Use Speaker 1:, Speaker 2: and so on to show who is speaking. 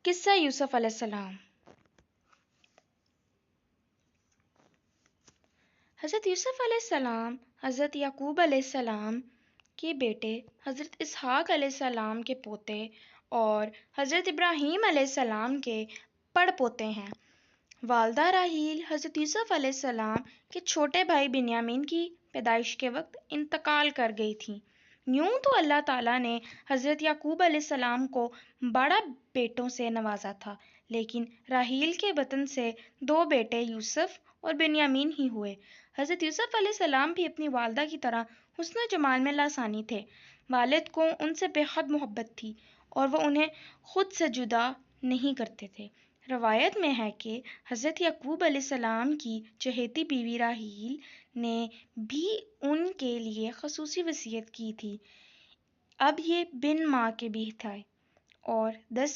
Speaker 1: قصہ یوسف علیہ السلام۔ حضرت یوسف علیہ السلام حضرت یعقوب علیہ السلام کے بیٹے، حضرت اسحاق علیہ السلام کے پوتے اور حضرت ابراہیم علیہ السلام کے پڑ پوتے ہیں۔ والدہ راحیل حضرت یوسف علیہ السلام کے چھوٹے بھائی بنیامین کی پیدائش کے وقت انتقال کر گئی تھیں۔ یوں تو اللہ تعالیٰ نے حضرت یعقوب علیہ السلام کو بڑا بیٹوں سے نوازا تھا، لیکن راحیل کے بطن سے 2 بیٹے یوسف اور بنیامین ہی ہوئے۔ حضرت یوسف علیہ السلام بھی اپنی والدہ کی طرح حسن و جمال میں لاسانی تھے۔ والد کو ان سے بے حد محبت تھی اور وہ انہیں خود سے جدا نہیں کرتے تھے۔ روایت میں ہے کہ حضرت یعقوب علیہ السلام کی چہیتی بیوی راحیل نے بھی ان کے لیے خصوصی وصیت کی تھی۔ اب یہ بن ماں کے بھی تھے اور 10